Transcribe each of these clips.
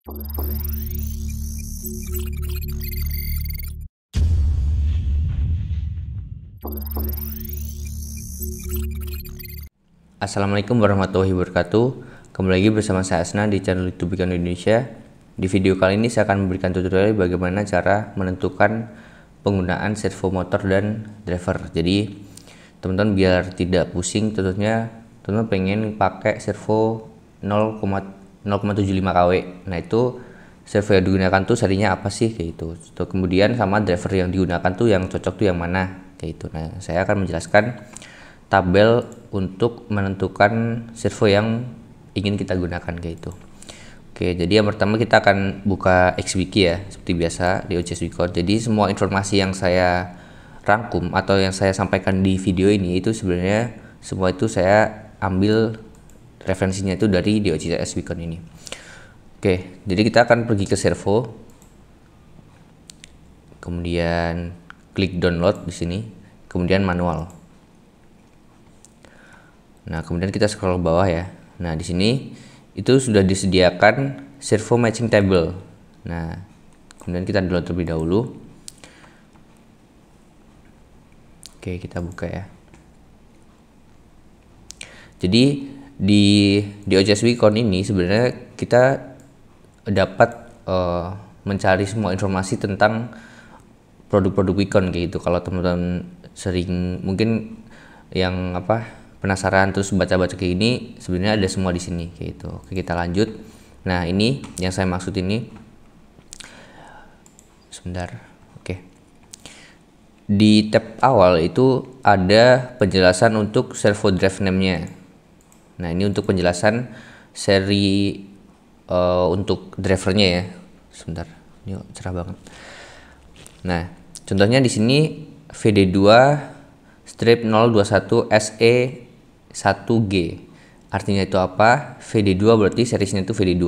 Assalamualaikum warahmatullahi wabarakatuh. Kembali lagi bersama saya Asna di channel YouTube Beacon Indonesia. Di video kali ini saya akan memberikan tutorial bagaimana cara menentukan penggunaan servo motor dan driver. Jadi teman-teman biar tidak pusing, tentunya teman-teman pengen pakai servo 0,75 kW. Nah itu servo yang digunakan tuh serinya apa sih kayak gitu. Kemudian sama driver yang digunakan tuh yang cocok tuh yang mana kayak gitu. Nah saya akan menjelaskan tabel untuk menentukan servo yang ingin kita gunakan kayak itu. Oke, jadi yang pertama kita akan buka XWiki ya, seperti biasa di OJS Beacon. Jadi semua informasi yang saya rangkum atau yang saya sampaikan di video ini itu sebenarnya semua itu saya ambil referensinya itu dari di OJS Beacon ini. Oke, jadi kita akan pergi ke servo, kemudian klik download di sini, kemudian manual. Nah, kemudian kita scroll ke bawah ya. Nah, di sini itu sudah disediakan servo matching table. Nah, kemudian kita download terlebih dahulu. Oke, kita buka ya. Jadi di OJS Beacon ini sebenarnya kita dapat mencari semua informasi tentang produk-produk Beacon kayak gitu. Kalau teman-teman sering mungkin yang penasaran terus baca-baca kayak gini, sebenarnya ada semua di sini kayak gitu. Oke, kita lanjut. Nah, ini yang saya maksud ini. Sebentar. Oke. Di tab awal itu ada penjelasan untuk servo drive name-nya. Nah, ini untuk penjelasan seri untuk drivernya ya. Sebentar. Ini cerah banget. Nah, contohnya di sini VD2 strip 021 SE 1G, artinya itu apa? VD2 berarti serisnya itu VD2.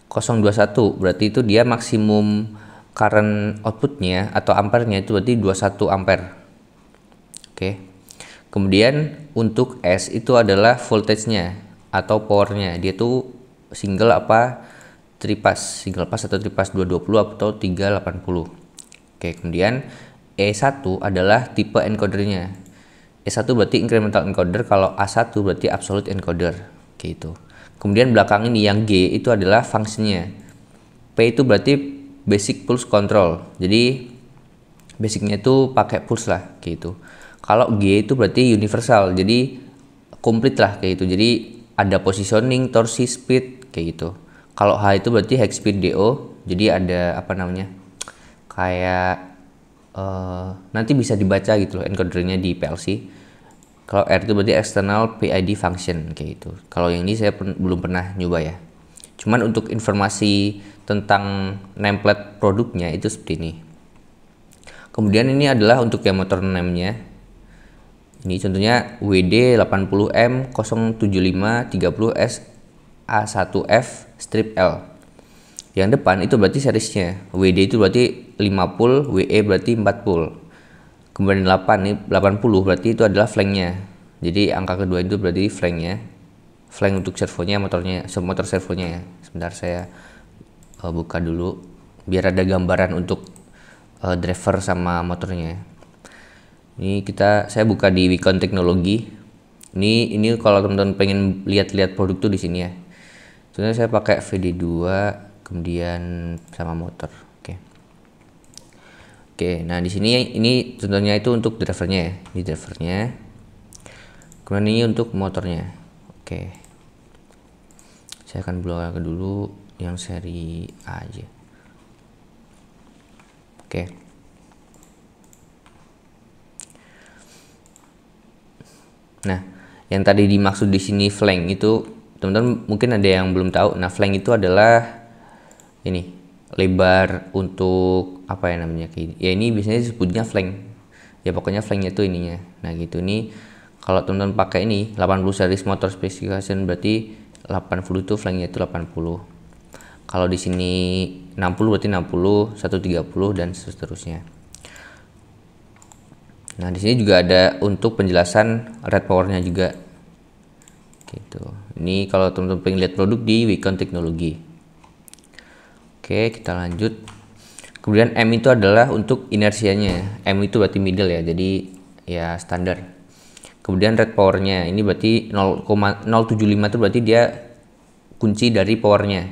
021 berarti itu dia maksimum current outputnya atau ampernya itu berarti 21 ampere. Oke. Kemudian untuk S itu adalah voltage-nya atau powernya, dia tuh single apa tripas, single pass atau tripas 220 atau 380. Oke, kemudian E1 adalah tipe encodernya. E1 berarti incremental encoder, kalau A1 berarti absolute encoder gitu. Kemudian belakang ini yang G itu adalah fungsinya. P itu berarti basic pulse control. Jadi basicnya itu pakai pulse lah gitu. Kalau G itu berarti universal. Jadi complete lah kayak gitu. Jadi ada positioning, torsi, speed kayak gitu. Kalau H itu berarti high speed DO. Jadi ada kayak nanti bisa dibaca gitu loh encodernya di PLC. Kalau R itu berarti external PID function kayak gitu. Kalau yang ini saya belum pernah nyoba ya. Cuman untuk informasi tentang nameplate produknya itu seperti ini. Kemudian ini adalah untuk yang motor name-nya. Ini contohnya WD 80M 075 30S A1F strip L. Yang depan itu berarti serisnya. WD itu berarti 5 pull, WE berarti 4 pull. Kemudian 8 nih 80 berarti itu adalah flanknya. Jadi angka kedua itu berarti flanknya. Flank untuk servonya, motor servonya ya. Sebentar saya buka dulu biar ada gambaran untuk driver sama motornya. Ini saya buka di Beacon Teknologi. Ini kalau teman-teman pengen lihat-lihat produk tuh di sini ya. Sebenarnya saya pakai VD2 kemudian sama motor. Oke, nah di sini ini contohnya itu untuk drivernya ya. Ini drivernya. Kemudian ini untuk motornya. Oke. Saya akan buka dulu yang seri A aja. Oke. Nah, yang tadi dimaksud di sini flank itu teman-teman mungkin ada yang belum tahu. Nah, flank itu adalah ini lebar untuk apa ya namanya ya, ini biasanya disebutnya flank ya, pokoknya flanknya tuh ininya. Nah gitu, ini kalau teman-teman pakai ini 80 series motor specification berarti 80 itu flanknya itu 80. Kalau di sini 60 berarti 60, 130 dan seterusnya. Nah di sini juga ada untuk penjelasan rate powernya juga gitu. Ini kalau teman-teman pengen lihat produk di Beacon Teknologi. Oke, kita lanjut. Kemudian M itu adalah untuk inersianya. M itu berarti middle ya, jadi ya standar. Kemudian rate powernya, ini berarti 0,075 itu berarti dia kunci dari powernya.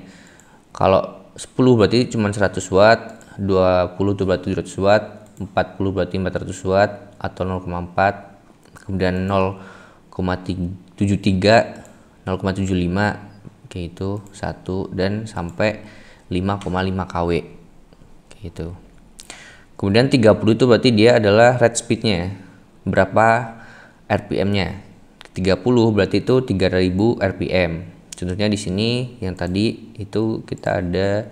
Kalau 10 berarti cuma 100 watt, 20 itu berarti 700 watt, 40 berarti 400 watt atau 0,4. Kemudian 0,73, 0,75 kayak itu 1 dan sampai 5,5 kW kayak gitu. Kemudian 30 itu berarti dia adalah rate speednya, berapa RPM-nya. 30 berarti itu 3000 RPM. Contohnya di sini yang tadi itu kita ada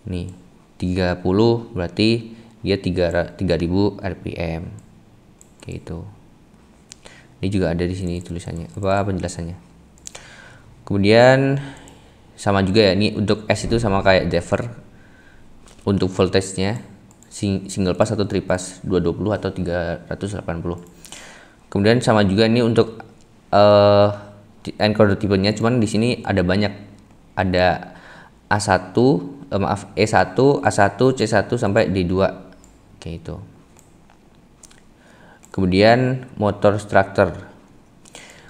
nih 30 berarti dia 3000 RPM kayak itu. Ini juga ada di sini tulisannya apa penjelasannya. Kemudian sama juga ya, ini untuk S itu sama kayak driver. Untuk voltage-nya single pass atau tripass 220 atau 380. Kemudian sama juga ini untuk encoder tipenya, cuman di sini ada banyak, ada A1, E1, A1, C1 sampai D2 kayak itu. Kemudian motor structure.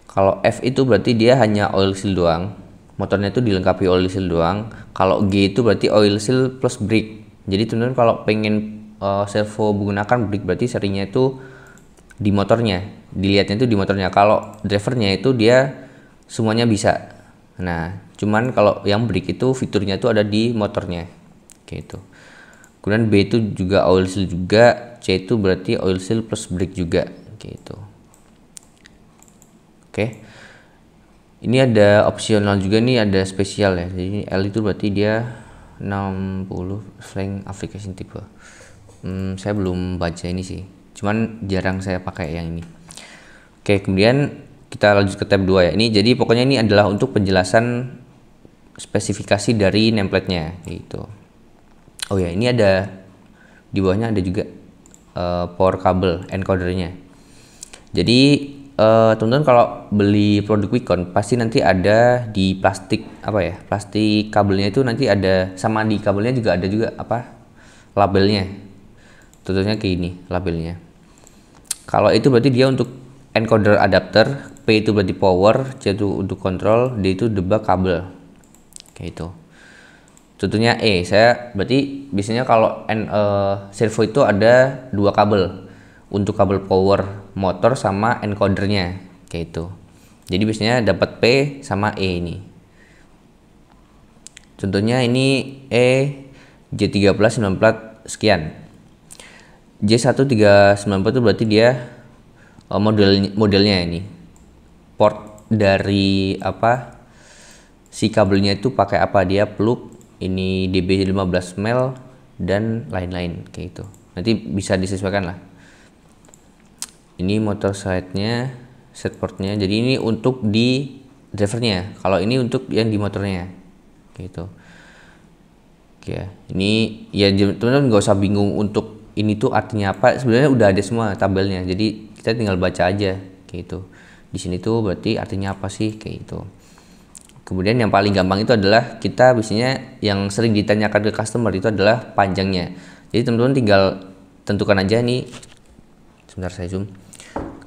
Kalau F itu berarti dia hanya oil seal doang. Motornya itu dilengkapi oil seal doang. Kalau G itu berarti oil seal plus brake. Jadi teman-teman kalau pengen servo menggunakan brake berarti serinya itu di motornya. Dilihatnya itu di motornya. Kalau drivernya itu dia semuanya bisa. Nah, cuman kalau yang brake itu fiturnya itu ada di motornya. Kayak itu. Kemudian B itu juga oil seal juga, C itu berarti oil seal plus brake juga kayak itu. Oke. Ini ada opsional juga nih, ada spesial ya. Jadi L itu berarti dia 60 flank application type. Saya belum baca ini sih. Cuman jarang saya pakai yang ini. Oke, kemudian kita lanjut ke tab 2 ya. Ini jadi pokoknya ini adalah untuk penjelasan spesifikasi dari nameplate-nya gitu. Oh ya, ini ada di bawahnya ada juga power cable encodernya. Jadi teman-teman kalau beli produk Wicon pasti nanti ada di plastik apa ya, plastik kabelnya itu nanti ada, sama di kabelnya juga ada juga apa labelnya. Contohnya kayak ini labelnya. Kalau itu berarti dia untuk encoder adapter, P itu berarti power, C itu untuk kontrol, D itu debug kabel kayak itu. Contohnya saya berarti biasanya kalau servo itu ada dua kabel, untuk kabel power motor sama encodernya kayak itu. Jadi biasanya dapat P sama E ini. Contohnya ini J1394 sekian. J1394 itu berarti dia modelnya ini. Port dari apa si kabelnya itu pakai apa, dia plug ini DB15 mil dan lain-lain kayak itu. Nanti bisa disesuaikan lah. Ini motor side-nya, set portnya. Jadi ini untuk di drivernya. Kalau ini untuk yang di motornya kayak itu. Oke, ini ya teman-teman nggak usah bingung untuk ini tuh artinya apa. Sebenarnya udah ada semua tabelnya. Jadi kita tinggal baca aja kayak itu. Di sini tuh berarti artinya apa sih kayak itu. Kemudian yang paling gampang itu adalah kita biasanya yang sering ditanyakan ke customer itu adalah panjangnya. Jadi teman-teman tinggal tentukan aja nih. Sebentar saya zoom.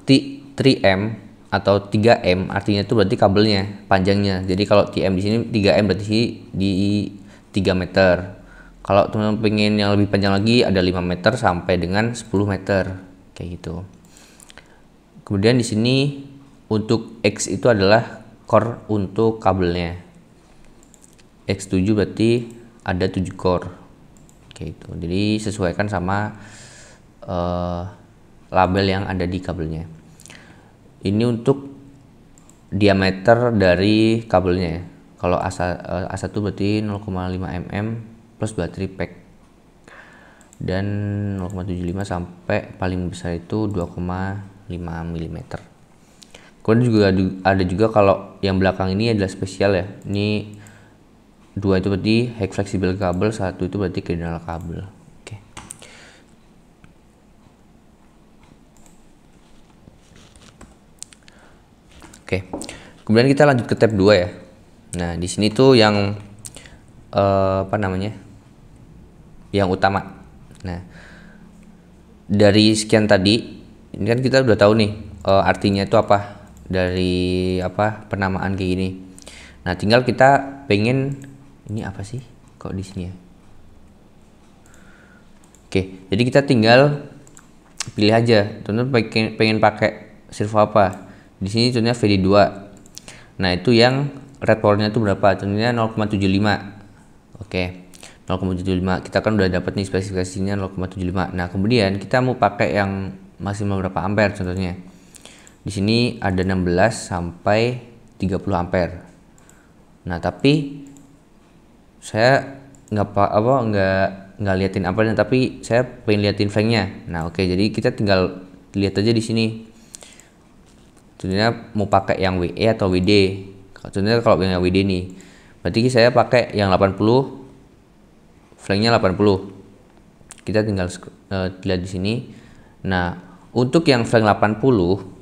3M atau 3M artinya itu berarti kabelnya, panjangnya. Jadi kalau TM di sini 3M berarti di 3 meter. Kalau teman-teman pengen yang lebih panjang lagi ada 5 meter sampai dengan 10 meter kayak gitu. Kemudian di sini untuk X itu adalah core untuk kabelnya. X7 berarti ada 7 core kayak gitu. Jadi sesuaikan sama label yang ada di kabelnya. Ini untuk diameter dari kabelnya. Kalau A1 berarti 0,5 mm plus battery pack. Dan 0,75 sampai paling besar itu 2,5 mm. Kemudian juga ada juga kalau yang belakang ini adalah spesial ya. Ini 2 itu berarti high flexible kabel, 1 itu berarti general kabel. Oke. Kemudian kita lanjut ke tab 2 ya. Nah, di sini tuh yang apa namanya? yang utama. Nah, dari sekian tadi ini kan kita udah tahu nih artinya itu apa dari penamaan kayak gini. Nah, tinggal kita pengen ini apa sih kok di sini ya. Oke, jadi kita tinggal pilih aja teman-teman pengen pakai servo apa. Di sini contohnya VD2. Nah, itu yang red powernya itu berapa? Contohnya 0,75. Oke, 0,75. Kita kan udah dapat nih spesifikasinya 0,75. Nah, kemudian kita mau pakai yang maksimal berapa ampere contohnya. Di sini ada 16 sampai 30 ampere. Nah, tapi saya nggak liatin ampernya, tapi saya pengen liatin flanknya. Nah, oke, jadi kita tinggal lihat aja di sini. Contohnya mau pakai yang WE atau WD. Contohnya kalau yang WD nih, berarti saya pakai yang 80, flanknya 80. Kita tinggal lihat di sini. Nah, untuk yang flank 80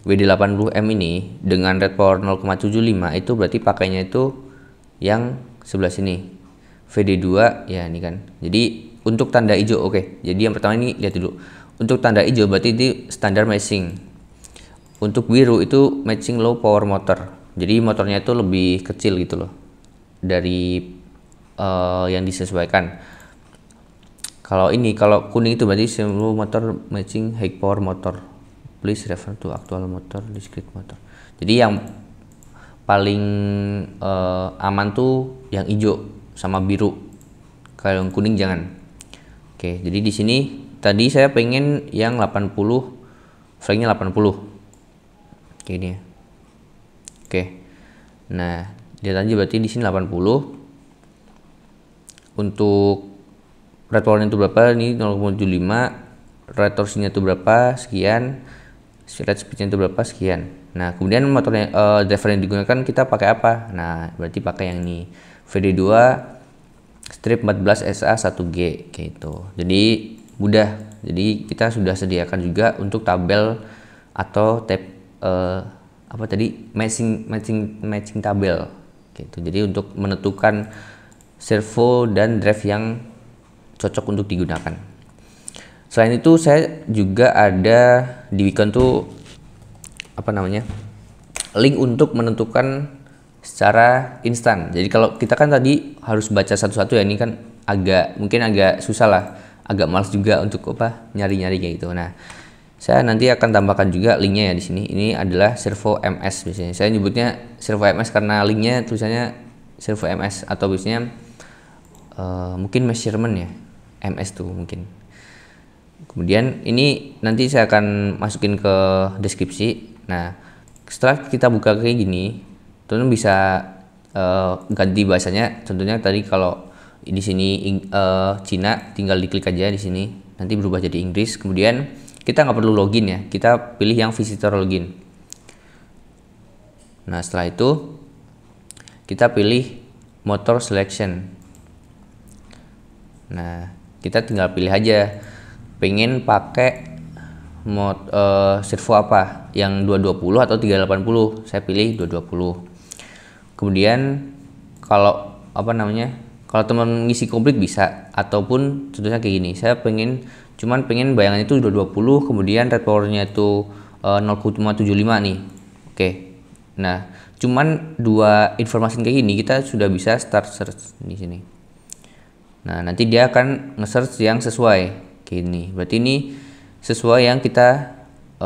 WD80M ini dengan red power 0,75 itu berarti pakainya itu yang sebelah sini. VD2 ya ini kan. Jadi untuk tanda hijau oke. Jadi yang pertama ini lihat dulu. Untuk tanda hijau berarti itu standar matching. Untuk biru itu matching low power motor. Jadi motornya itu lebih kecil gitu loh dari yang disesuaikan. Kalau kuning itu berarti seluruh motor matching high power motor. Please refer to actual motor discrete motor. Jadi yang paling aman tuh yang hijau sama biru. Kalau yang kuning jangan. Oke, jadi di sini tadi saya pengen yang 80, flanknya 80. Oke, ini ya. Oke. Nah, lihat aja berarti di sini 80. Untuk red powernya itu berapa? Ini 0,75. Red torsinya itu berapa? Sekian. Red speednya itu berapa? Sekian. Nah, kemudian motornya driver yang digunakan kita pakai apa? Nah, berarti pakai yang ini. VD2 strip 14 SA 1G kayak gitu. Jadi mudah. Jadi kita sudah sediakan juga untuk tabel atau tab matching tabel gitu. Jadi untuk menentukan servo dan drive yang cocok untuk digunakan. Selain itu saya juga ada di Wikon tuh link untuk menentukan secara instan. Jadi kalau kita kan tadi harus baca satu-satu ya, ini kan mungkin agak susah lah, agak males juga untuk nyari-nyari kayak gitu. Nah, saya nanti akan tambahkan juga linknya ya di sini. Ini adalah servo MS biasanya. Saya nyebutnya servo MS karena linknya tulisannya servo MS atau biasanya mungkin measurement ya, MS tuh mungkin. Kemudian ini nanti saya akan masukin ke deskripsi. Nah, setelah kita buka kayak gini, teman-teman bisa ganti bahasanya. Contohnya tadi kalau di sini Cina, tinggal diklik aja di sini, nanti berubah jadi Inggris. Kemudian kita nggak perlu login ya, kita pilih yang visitor login. Nah, setelah itu kita pilih motor selection. Nah, kita tinggal pilih aja pengen pakai servo apa, yang 220 atau 380. Saya pilih 220. Kemudian kalau kalau teman ngisi komplit bisa, ataupun contohnya kayak gini, saya pengen bayangan itu 220, kemudian red powernya itu 0,75 nih. Oke. Nah, cuman dua informasi kayak gini kita sudah bisa start search di sini. Nah, nanti dia akan nge-search yang sesuai kayak gini. Berarti ini sesuai yang kita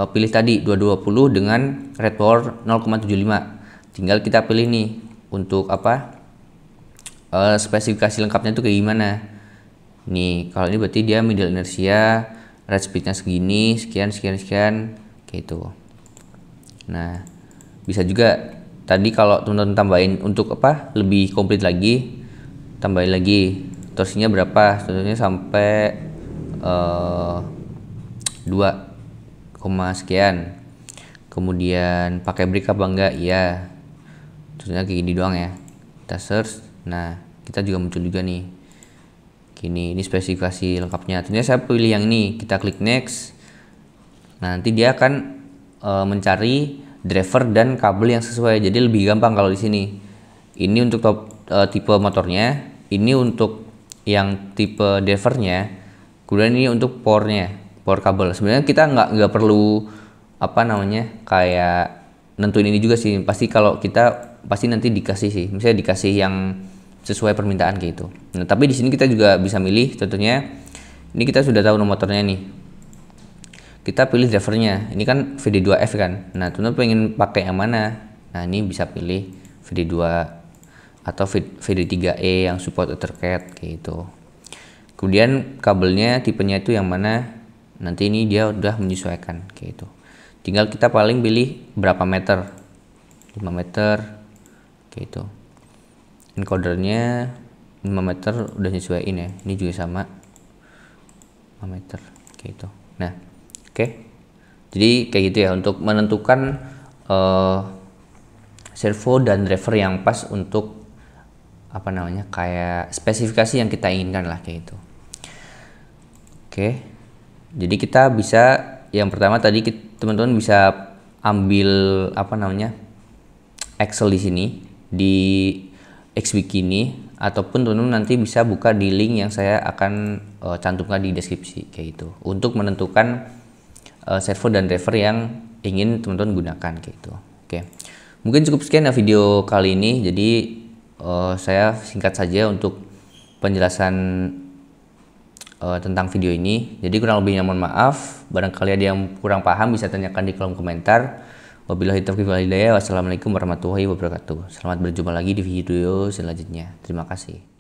pilih tadi 220 dengan red power 0,75. Tinggal kita pilih nih untuk spesifikasi lengkapnya itu kayak gimana. Nih, kalau ini berarti dia middle inertia, red speednya segini, sekian kayak gitu. Nah, bisa juga tadi kalau teman-teman tambahin untuk lebih komplit lagi, tambahin lagi torsinya berapa, contohnya sampai 2, sekian. Kemudian pakai brake apa enggak? Iya. Contohnya kayak gini doang ya. Kita search. Nah, kita juga muncul juga nih. Ini spesifikasi lengkapnya. Tentunya saya pilih yang ini. Kita klik next. Nah, nanti dia akan mencari driver dan kabel yang sesuai. Jadi lebih gampang kalau di sini. Ini untuk tipe motornya. Ini untuk yang tipe drivernya. Kemudian ini untuk powernya, power kabel. Sebenarnya kita nggak perlu apa namanya kayak nentuin ini juga sih. Pasti kalau kita pasti nanti dikasih sih, misalnya dikasih yang sesuai permintaan kayak gitu. Nah tapi di sini kita juga bisa milih. Contohnya ini kita sudah tahu nomor motornya nih, kita pilih drivernya. Ini kan VD2F kan. Nah teman-teman pengen pakai yang mana? Nah ini bisa pilih VD2 atau VD3E yang support Ethercat kayak gitu. Kemudian kabelnya tipenya itu yang mana, nanti ini dia udah menyesuaikan kayak gitu. Tinggal kita paling pilih berapa meter, 5 meter kayak gitu. Encodernya 5 meter udah nyesuaiin ya, ini juga sama 5 meter kayak gitu. Nah oke, jadi kayak gitu ya untuk menentukan servo dan driver yang pas untuk apa namanya kayak spesifikasi yang kita inginkan lah kayak gitu. Oke, jadi kita bisa yang pertama tadi teman-teman bisa ambil apa namanya Excel di sini di XWiki ini, ataupun teman-teman nanti bisa buka di link yang saya akan cantumkan di deskripsi kayak gitu untuk menentukan servo dan driver yang ingin teman-teman gunakan kayak gitu. Oke, mungkin cukup sekian ya video kali ini. Jadi saya singkat saja untuk penjelasan tentang video ini. Jadi kurang lebihnya mohon maaf. Barangkali ada yang kurang paham bisa tanyakan di kolom komentar. Wabillahi taufiq wal hidayah. Wassalamualaikum warahmatullahi wabarakatuh. Selamat berjumpa lagi di video selanjutnya. Terima kasih.